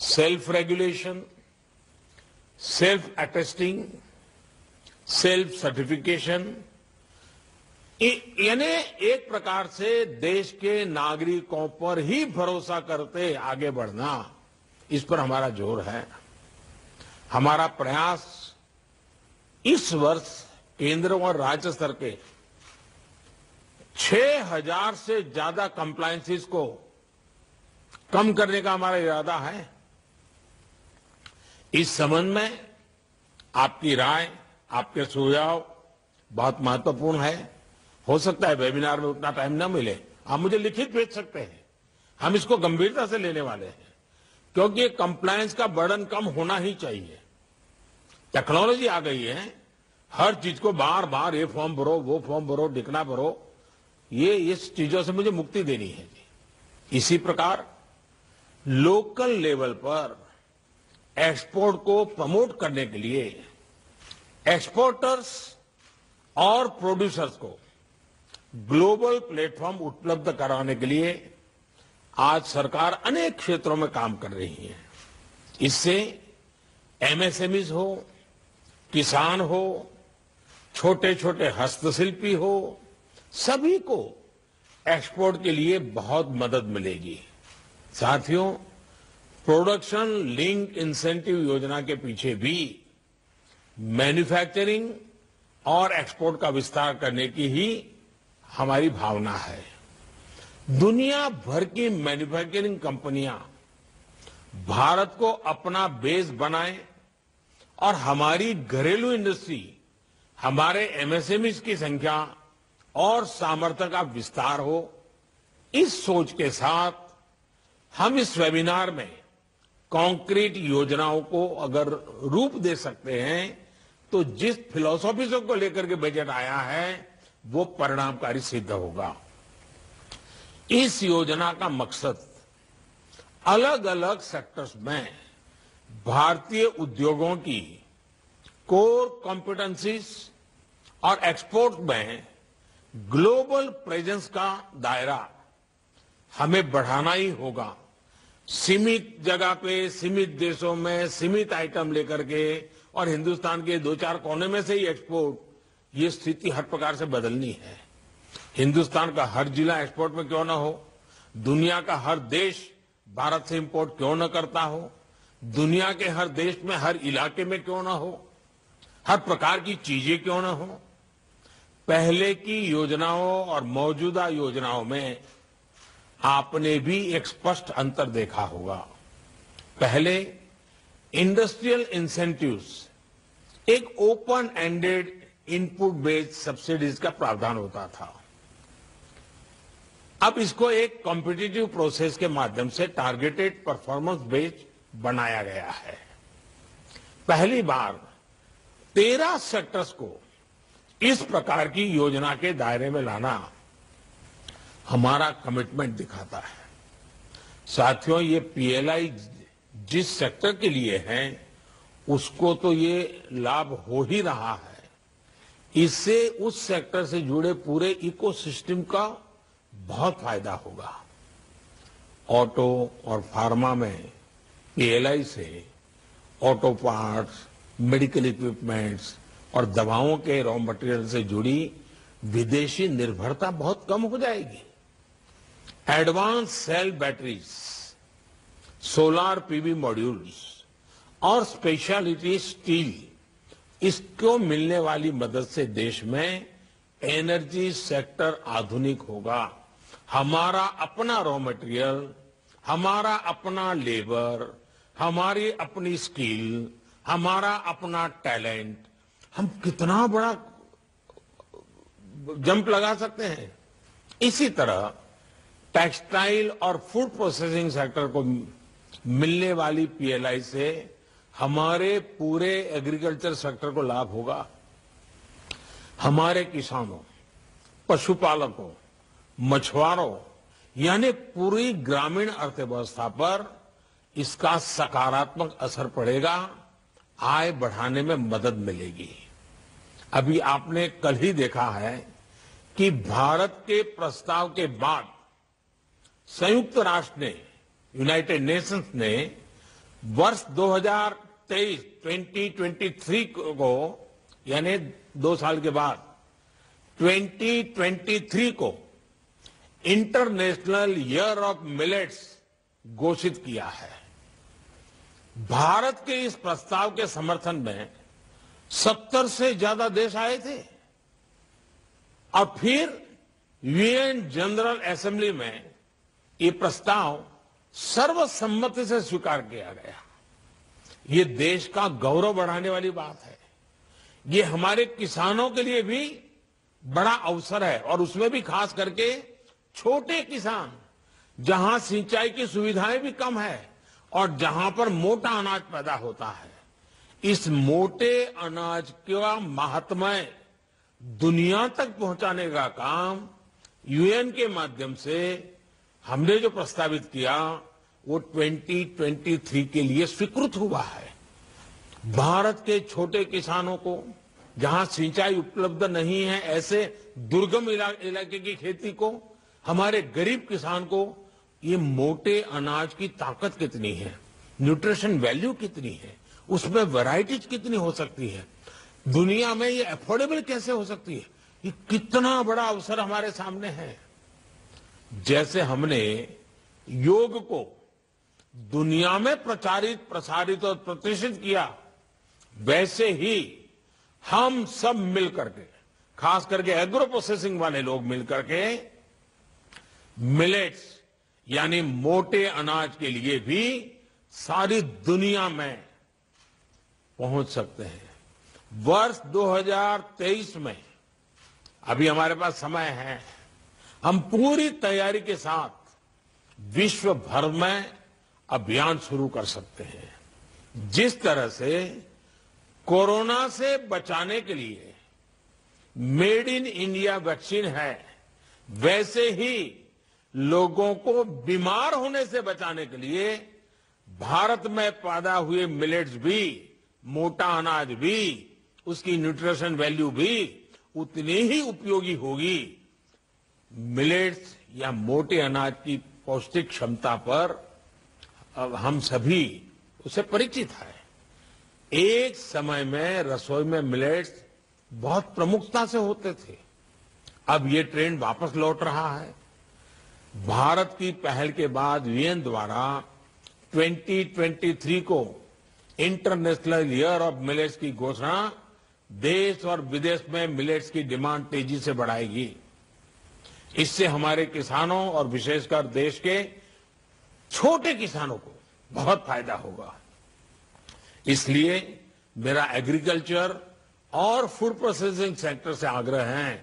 Self regulation, self attesting, self certification, यानी एक प्रकार से देश के नागरिकों पर ही भरोसा करते आगे बढ़ना, इस पर हमारा जोर है। हमारा प्रयास इस वर्ष केंद्र और राज्य स्तर के 6,000 से ज्यादा कंप्लायंसेस को कम करने का हमारा इरादा है। इस संबंध में आपकी राय, आपके सुझाव बहुत महत्वपूर्ण है। हो सकता है वेबिनार में उतना टाइम न मिले, आप मुझे लिखित भेज सकते हैं। हम इसको गंभीरता से लेने वाले हैं, क्योंकि कंप्लायंस का बर्डन कम होना ही चाहिए। टेक्नोलॉजी आ गई है, हर चीज को बार बार ये फॉर्म भरो, वो फॉर्म भरो, दिखना भरो, ये इस चीजों से मुझे मुक्ति देनी है। इसी प्रकार लोकल लेवल पर एक्सपोर्ट को प्रमोट करने के लिए एक्सपोर्टर्स और प्रोड्यूसर्स को ग्लोबल प्लेटफॉर्म उपलब्ध कराने के लिए आज सरकार अनेक क्षेत्रों में काम कर रही है। इससे एमएसएमईज हो, किसान हो, छोटे छोटे हस्तशिल्पी हो, सभी को एक्सपोर्ट के लिए बहुत मदद मिलेगी। साथियों, प्रोडक्शन लिंक इंसेंटिव योजना के पीछे भी मैन्युफैक्चरिंग और एक्सपोर्ट का विस्तार करने की ही हमारी भावना है। दुनिया भर की मैन्युफैक्चरिंग कंपनियां भारत को अपना बेस बनाएं और हमारी घरेलू इंडस्ट्री, हमारे एमएसएमईज की संख्या और सामर्थ्य का विस्तार हो, इस सोच के साथ हम इस वेबिनार में कॉन्क्रीट योजनाओं को अगर रूप दे सकते हैं तो जिस फिलॉसफी को लेकर के बजट आया है वो परिणामकारी सिद्ध होगा। इस योजना का मकसद अलग अलग सेक्टर्स में भारतीय उद्योगों की कोर कॉम्पिटेंसीज और एक्सपोर्ट में ग्लोबल प्रेजेंस का दायरा हमें बढ़ाना ही होगा। सीमित जगह पे, सीमित देशों में, सीमित आइटम लेकर के और हिंदुस्तान के 2-4 कोने में से ही एक्सपोर्ट, ये स्थिति हर प्रकार से बदलनी है। हिंदुस्तान का हर जिला एक्सपोर्ट में क्यों ना हो, दुनिया का हर देश भारत से इंपोर्ट क्यों न करता हो, दुनिया के हर देश में, हर इलाके में क्यों ना हो, हर प्रकार की चीजें क्यों ना हो। पहले की योजनाओं और मौजूदा योजनाओं में आपने भी एक स्पष्ट अंतर देखा होगा। पहले इंडस्ट्रियल इंसेंटिव्स एक open ended input based subsidies का प्रावधान होता था। अब इसको एक कॉम्पिटिटिव प्रोसेस के माध्यम से टारगेटेड परफॉर्मेंस बेस्ड बनाया गया है। पहली बार 13 सेक्टर्स को इस प्रकार की योजना के दायरे में लाना हमारा कमिटमेंट दिखाता है। साथियों, ये पीएलआई जिस सेक्टर के लिए है उसको तो ये लाभ हो ही रहा है, इससे उस सेक्टर से जुड़े पूरे इकोसिस्टम का बहुत फायदा होगा। ऑटो और फार्मा में पीएलआई से ऑटो पार्ट्स, मेडिकल इक्विपमेंट्स और दवाओं के रॉ मटेरियल से जुड़ी विदेशी निर्भरता बहुत कम हो जाएगी। Advance cell batteries, solar PV modules और स्पेशलिटी स्टील, इसको मिलने वाली मदद से देश में एनर्जी सेक्टर आधुनिक होगा। हमारा अपना रॉ मटेरियल, हमारा अपना लेबर, हमारी अपनी स्किल, हमारा अपना टैलेंट, हम कितना बड़ा जंप लगा सकते हैं। इसी तरह टेक्सटाइल और फूड प्रोसेसिंग सेक्टर को मिलने वाली पीएलआई से हमारे पूरे एग्रीकल्चर सेक्टर को लाभ होगा। हमारे किसानों, पशुपालकों, मछुआरों यानी पूरी ग्रामीण अर्थव्यवस्था पर इसका सकारात्मक असर पड़ेगा, आय बढ़ाने में मदद मिलेगी। अभी आपने कल ही देखा है कि भारत के प्रस्ताव के बाद संयुक्त राष्ट्र ने, यूनाइटेड नेशंस ने वर्ष 2023 2023 को यानी 2 साल के बाद 2023 को इंटरनेशनल ईयर ऑफ मिलेट्स घोषित किया है। भारत के इस प्रस्ताव के समर्थन में 70 से ज्यादा देश आए थे और फिर यूएन जनरल असेंबली में ये प्रस्ताव सर्वसम्मति से स्वीकार किया गया। ये देश का गौरव बढ़ाने वाली बात है। ये हमारे किसानों के लिए भी बड़ा अवसर है और उसमें भी खास करके छोटे किसान जहां सिंचाई की सुविधाएं भी कम है और जहां पर मोटा अनाज पैदा होता है, इस मोटे अनाज का महात्म्य दुनिया तक पहुंचाने का काम यूएन के माध्यम से हमने जो प्रस्तावित किया वो 2023 के लिए स्वीकृत हुआ है। भारत के छोटे किसानों को जहां सिंचाई उपलब्ध नहीं है, ऐसे दुर्गम इलाके की खेती को, हमारे गरीब किसान को ये मोटे अनाज की ताकत कितनी है, न्यूट्रिशन वैल्यू कितनी है, उसमें वैरायटीज कितनी हो सकती है, दुनिया में ये अफोर्डेबल कैसे हो सकती है, ये कितना बड़ा अवसर हमारे सामने है। जैसे हमने योग को दुनिया में प्रसारित और प्रतिष्ठित किया, वैसे ही हम सब मिलकर के, खास करके एग्रो प्रोसेसिंग वाले लोग मिलकर के मिलेट्स यानी मोटे अनाज के लिए भी सारी दुनिया में पहुंच सकते हैं। वर्ष 2023 में अभी हमारे पास समय है, हम पूरी तैयारी के साथ विश्व भर में अभियान शुरू कर सकते हैं। जिस तरह से कोरोना से बचाने के लिए मेड इन इंडिया वैक्सीन है, वैसे ही लोगों को बीमार होने से बचाने के लिए भारत में पैदा हुए मिलेट्स भी, मोटा अनाज भी, उसकी न्यूट्रिशन वैल्यू भी उतनी ही उपयोगी होगी। मिलेट्स या मोटे अनाज की पौष्टिक क्षमता पर अब हम सभी उसे परिचित है। एक समय में रसोई में मिलेट्स बहुत प्रमुखता से होते थे, अब ये ट्रेंड वापस लौट रहा है। भारत की पहल के बाद यूएन द्वारा 2023 को इंटरनेशनल ईयर ऑफ मिलेट्स की घोषणा देश और विदेश में मिलेट्स की डिमांड तेजी से बढ़ाएगी। इससे हमारे किसानों और विशेषकर देश के छोटे किसानों को बहुत फायदा होगा। इसलिए मेरा एग्रीकल्चर और फूड प्रोसेसिंग सेक्टर से आग्रह है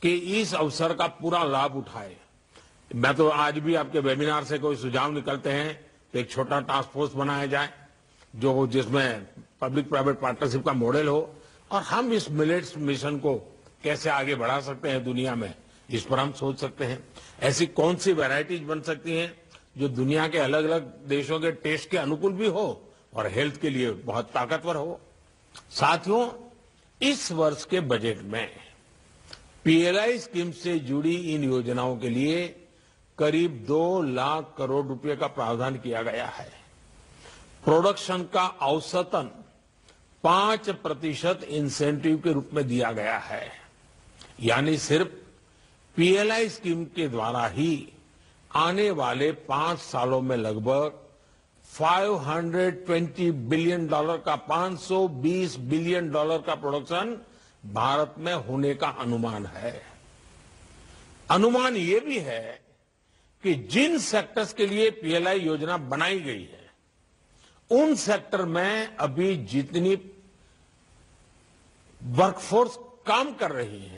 कि इस अवसर का पूरा लाभ उठाए। मैं तो आज भी आपके वेबिनार से कोई सुझाव निकलते हैं तो एक छोटा टास्क फोर्स बनाया जाए जो जिसमें पब्लिक प्राइवेट पार्टनरशिप का मॉडल हो और हम इस मिलेट्स मिशन को कैसे आगे बढ़ा सकते हैं दुनिया में, इस पर हम सोच सकते हैं। ऐसी कौन सी वैरायटीज बन सकती हैं जो दुनिया के अलग अलग देशों के टेस्ट के अनुकूल भी हो और हेल्थ के लिए बहुत ताकतवर हो। साथियों, इस वर्ष के बजट में पीएलआई स्कीम से जुड़ी इन योजनाओं के लिए करीब 2 लाख करोड़ रुपए का प्रावधान किया गया है। प्रोडक्शन का औसतन 5% इंसेंटिव के रूप में दिया गया है, यानी सिर्फ पीएलआई स्कीम के द्वारा ही आने वाले 5 सालों में लगभग $520 बिलियन का 520 बिलियन डॉलर का प्रोडक्शन भारत में होने का अनुमान है। अनुमान ये भी है कि जिन सेक्टर्स के लिए पीएलआई योजना बनाई गई है उन सेक्टर में अभी जितनी वर्कफोर्स काम कर रही है